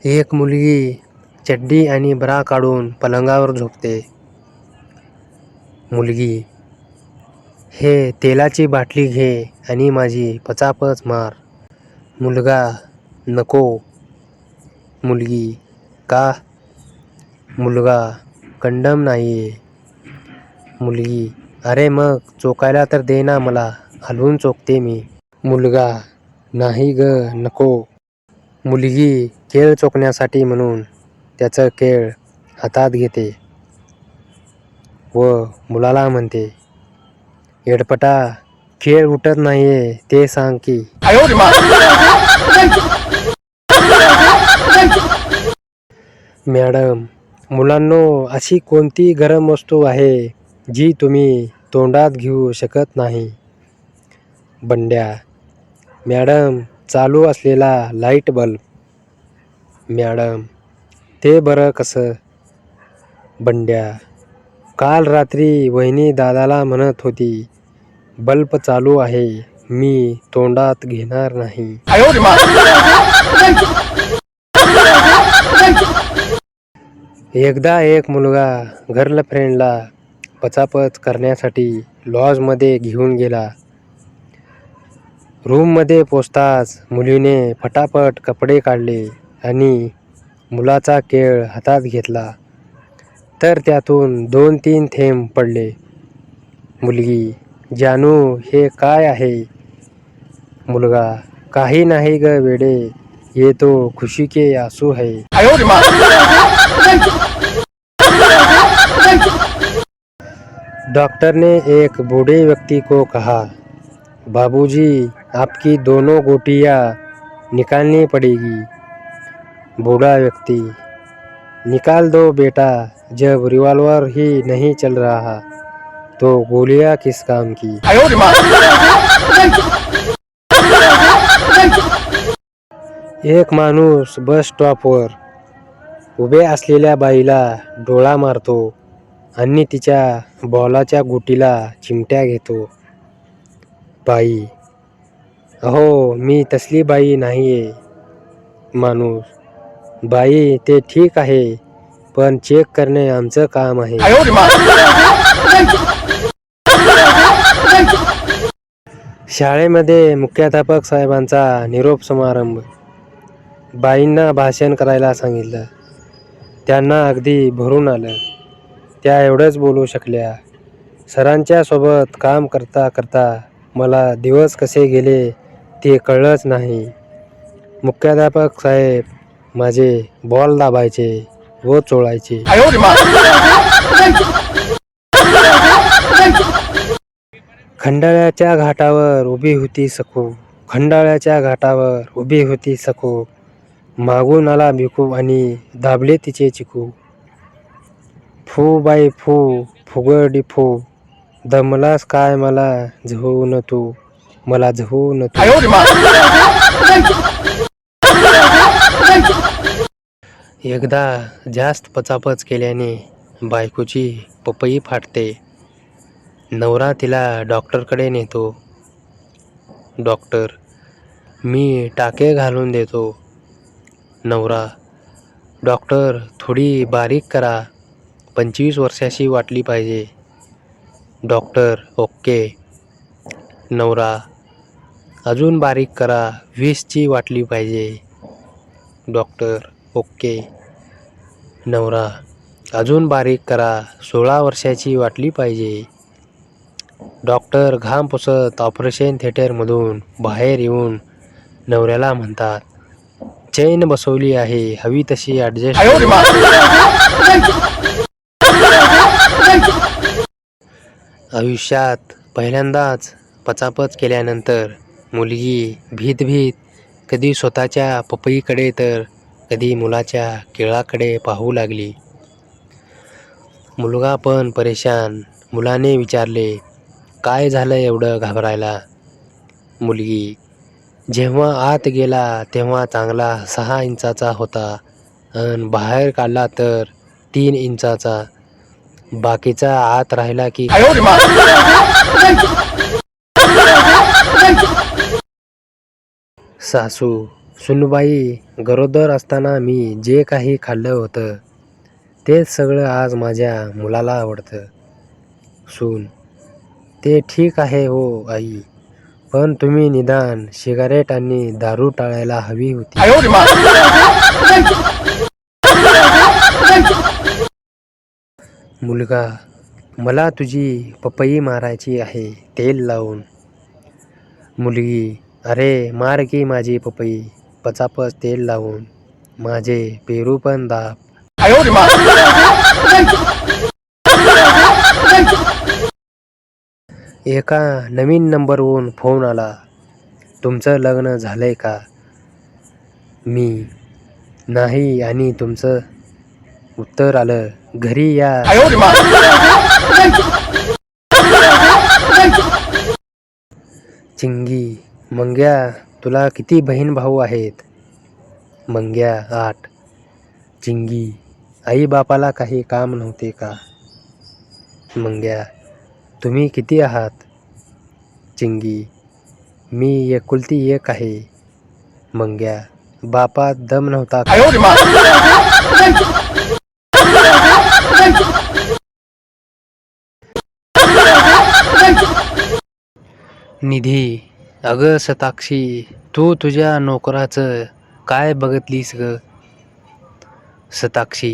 एक मुलगी चड्डी आणि ब्रा काढून पलंगावर झोपते. मुलगी: हे तेलाची बाटली घे आणि माझी पचापच मार. मुलगा: नको. मुलगी: का? मुलगा: कंडम नाहीये. मुलगी: अरे मग चोकायला तर दे ना मला, हलवून चोखते मी. मुलगा: नाही ग, नको. मुलगी केळ चोखण्यासाठी म्हणून त्याचं केळ हातात घेते व मुलाला म्हणते, येडपटा, केळ उठत नाहीये ते सांग की. मॅडम: मुलांनो, अशी कोणती गरम वस्तू आहे जी तुम्ही तोंडात घेऊ शकत नाही? बंड्या: मॅडम, चालू असलेला लाईट बल्ब. मॅडम: ते बरं कसं? बंड्या: काल रात्री वहिनी दादाला म्हणत होती, बल्ब चालू आहे, मी तोंडात घेणार नाही. एकदा एक मुलगा गर्लफ्रेंडला पचापच करण्यासाठी लॉजमध्ये घेऊन गेला. रूममध्ये पोचताच मुलीने फटाफट कपडे काढले आणि मुलाचा केळ हातात घेतला तर त्यातून 2-3 थेंब पडले. मुलगी: जानू, हे काय आहे? मुलगा: काही नाही ग वेडे, ये तो खुशी के आंसू है. डॉक्टर ने एक बूढ़े व्यक्ति को कहा, बाबूजी, आपकी दोनों गोटियां निकालनी पड़ेगी. बूढ़ा व्यक्ति: निकाल दो बेटा, जब रिवॉल्वर ही नहीं चल रहा तो गोलियां किस काम की. एक माणूस बस स्टॉपवर उभे असलेल्या बाईला डोळा मारतो आणि तिच्या बॉलाच्या गुटीला चिमट्या घेतो. बाई: अहो, मी तसली बाई नाहीये. माणूस: बाई, ते ठीक आहे, पण चेक करणे आमचं काम आहे. शाळेमध्ये मुख्याध्यापक साहेबांचा निरोप समारंभ. बाईंना भाषण करायला सांगितलं. त्यांना अगदी भरून आलं. त्या एवढंच बोलू शकल्या, सरांच्या सोबत काम करता करता मला दिवस कसे गेले ते कळलंच नाही. मुख्याध्यापक साहेब माझे बॉल दाबायचे व चोळायचे. खंडाळ्याच्या घाटावर उभी होती सखू. खंडाळ्याच्या घाटावर उभी होती सखू. मागून आला भिकू आणि दाबले तिचे चिकू. फू बाई फू, फुगडी फू, दमलास काय मला झवून तू, मला झवून तू. एकदा जास्त पचापच केल्याने बायकोची पपई फाटते. नवरा तिला डॉक्टरकडे नेतो. डॉक्टर: मी टाके घालून देतो. नवरा: डॉक्टर, थोडी बारीक करा, 25 वर्षाची वाटली पाहिजे. Doctor: okay. नवरा: अजून बारीक करा, 20ची वाटली पाहिजे. Doctor: okay. नवरा: अजून बारीक करा, 16 वर्षाची वाटली पाहिजे. डॉक्टर घाम पुसत ऑपरेशन थिएटरमधून बाहेर येऊन नवऱ्याला म्हणतात, चैन बसवली आहे, हवी तशी ॲडजस्ट. आयुष्यात पहिल्यांदाच पचापच केल्यानंतर मुलगी भीत कधी स्वतःच्या पपईकडे तर कधी मुलाच्या केळाकडे पाहू लागली. मुलगा पण परेशान. मुलाने विचारले, काय झालं एवढं घाबरायला? मुलगी: जेव्हा आत गेला तेव्हा चांगला 6 इंचाचा होता अन बाहेर काढला तर 3 इंचाचा. बाकीचा आत राहिला की. सासू: सुनबाई, गरोदर असताना मी जे काही खाल्लं होतं तेच सगळं आज माझ्या मुलाला आवडतं. सून: ते ठीक आहे हो आई, पण तुम्ही निदान सिगारेट आणि दारू टाळायला हवी होती. मुलगा: मला तुझी पपई मारायची आहे तेल लावून. मुलगी: अरे मार की माझी पपई पचापच तेल लावून, माझे पेरू पण दाब. एका नवीन नंबरवरून फोन आला. तुमचं लग्न झालंय का? मी: नाही. आणि तुमचं? उत्तर आलं, घरी या. चिंगी: मंग्या, तुला किती बहीण भाऊ आहेत? मंग्या: 8. चिंगी: आई बापाला काही काम नव्हते का? मंग्या: तुम्ही किती आहात? चिंगी: मी एकुलती एक आहे. मंग्या: बापात दम नव्हता का? निधी: अगं सताक्षी, तू तुझ्या नोकराचं काय बघितलीस ग? सताक्षी: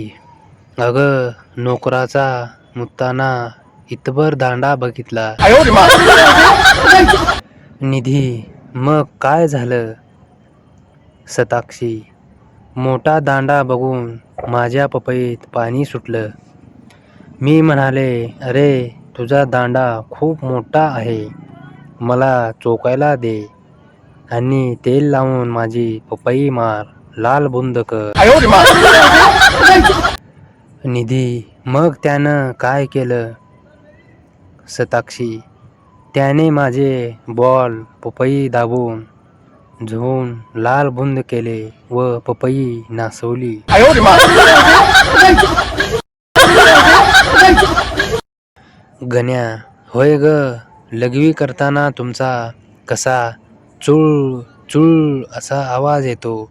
अगं नोकराचा मुताना इतभर दांडा बघितला. निधी: मग काय झालं? सताक्षी: मोठा दांडा बघून माझ्या पपईत पाणी सुटलं. मी म्हणाले, अरे तुझा दांडा खूप मोठा आहे, मला चोकायला दे आणि तेल लावून माझी पपई मार, लाल बुंद कर. निधी: मग त्यानं काय केलं? सताक्षी: त्याने माझे बॉल पपई दाबून झोन लाल बुंद केले व पपई नासवली. गण्या: होय ग, लघवी करताना तुमचा कसा चुळ चुळ असा आवाज येतो.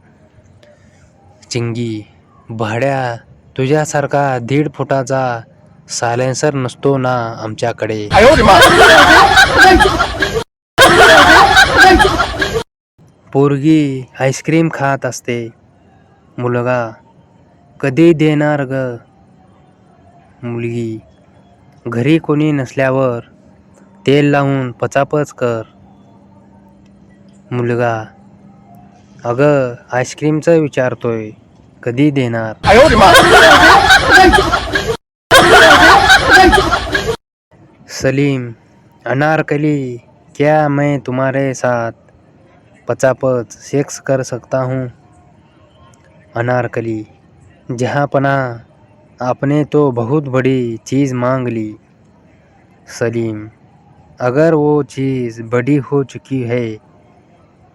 चिंगी: भाड्या, तुझ्यासारखा 1.5 फुटाचा सायलेन्सर नसतो ना आमच्याकडे. पोरगी आईस्क्रीम खात असते. मुलगा: कधी देणार ग? मुलगी: घरी कोणी नसल्यावर तेल लावून पचापच कर. मुलगा: अगं आईस्क्रीमचं विचारतोय, कधी देणार? सलीम: अनारकली, क्या मैं तुम्हारे साथ पचापच सेक्स कर सकता हूँ? अनारकली: जहाँपना, आपने तो बहुत बड़ी चीज़ मांग ली. सलीम: अगर वो चीज़ बड़ी हो चुकी है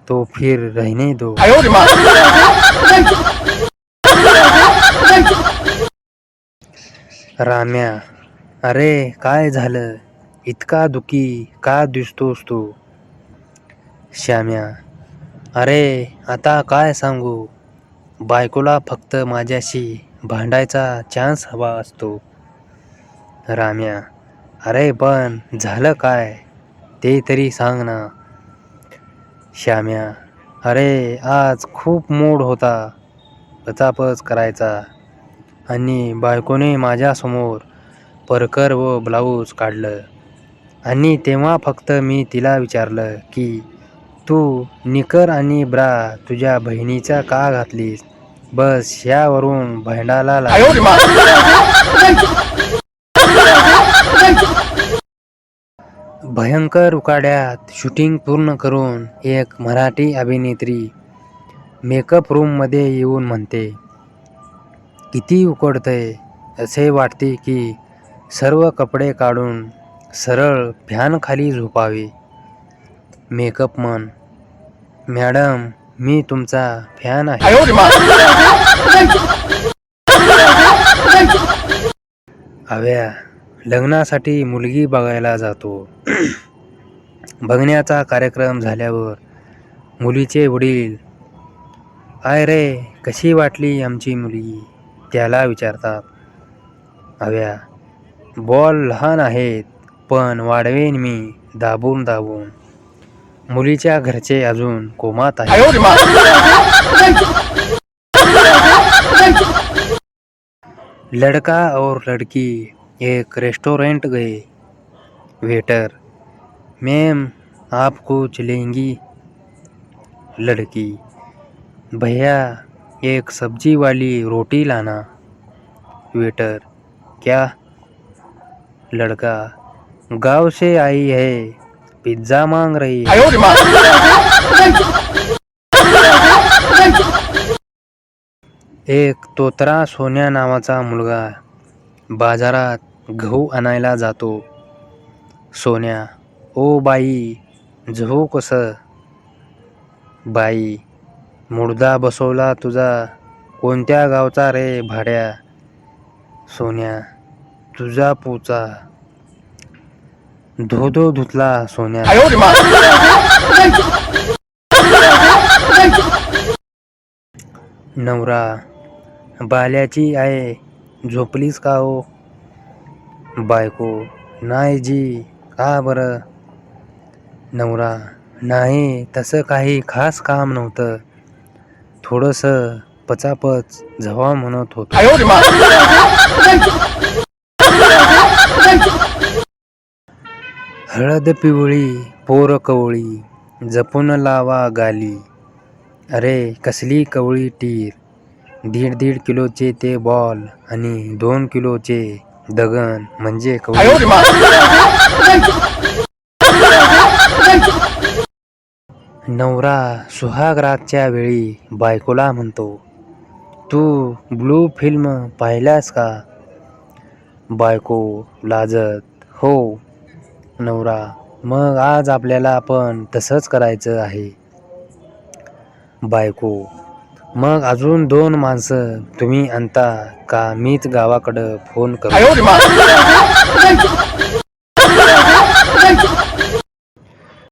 तो फिर रहने दो. राम्या: अरे काय झालं, इतका दुःखी का दिसतोस तू? श्याम्या: अरे आता काय सांगू, बायकोला फक्त माझ्याशी भांडायचा चान्स हवा असतो. राम्या: अरे पण झालं काय ते तरी सांग ना. श्याम्या: अरे आज खूप मूड होता पचापच करायचा आणि बायकोने माझ्यासमोर परकर व ब्लाऊज काढलं आणि तेव्हा फक्त मी तिला विचारलं की तू निकर आणि ब्रा तुझ्या बहिणीचा का घातलीस, बस ह्यावरून भांडायला लागली. भयंकर उकाड्यात शूटिंग पूर्ण करून एक मराठी अभिनेत्री मेकअप रूममध्ये येऊन म्हणते, किती उकडतंय, असे वाटते की सर्व कपडे काढून सरळ फॅनखाली झोपावे. मेकअपमन: मॅडम, मी तुमचा फॅन आहे. आव्या लग्नासाठी मुलगी बघायला जातो. बघण्याचा कार्यक्रम झाल्यावर मुलीचे वडील आय रे कशी वाटली आमची मुली, त्याला विचारतात. हव्या बॉल लहान आहेत पण वाढवेन मी दाबून दाबून. मुलीच्या घरचे अजून कोमात आहे. लड़का और लड़की एक रेस्टोरेंट गए. वेटर, मैम आप कुछ लेंगी? लड़की, भैया एक सब्जी वाली रोटी लाना. वेटर, क्या? लड़का, गांव से आई है, पिज्ज़ा मांग रही है. एक तोतरा सोन्या नावाचा मुलगा बाजारात गहू आणायला जातो. सोन्या, ओ बाई गहू कसं? बाई, मुर्दा बसवला तुझा कोणत्या गावचा रे भाड्या? सोन्या, तुझा पोचा. धो धुतला सोन्या. नवरा, बाल्याची आहे झोपलीस का हो? बायको, नाही जी, का बरं? नवरा, नाही तसं काही खास काम नव्हतं, थोडंसं पचापच झवा म्हणत होतो. हळद पिवळी पोर कवळी, जपून लावा गाली. अरे कसली कवळी टीर, 1.5 किलोचे ते बॉल आणि 2 किलोचे दगन म्हणजे कवळी. नवरा सुहागरातच्या वेळी बायकोला म्हणतो, तू ब्लू फिल्म पाहिल्यास का? बायको लाजत, हो. नवरा, मग आज आपल्याला पण तसंच करायचं आहे. बायको, मग अजून 2 माणसं तुम्ही आणता का मीच गावाकडं फोन करू?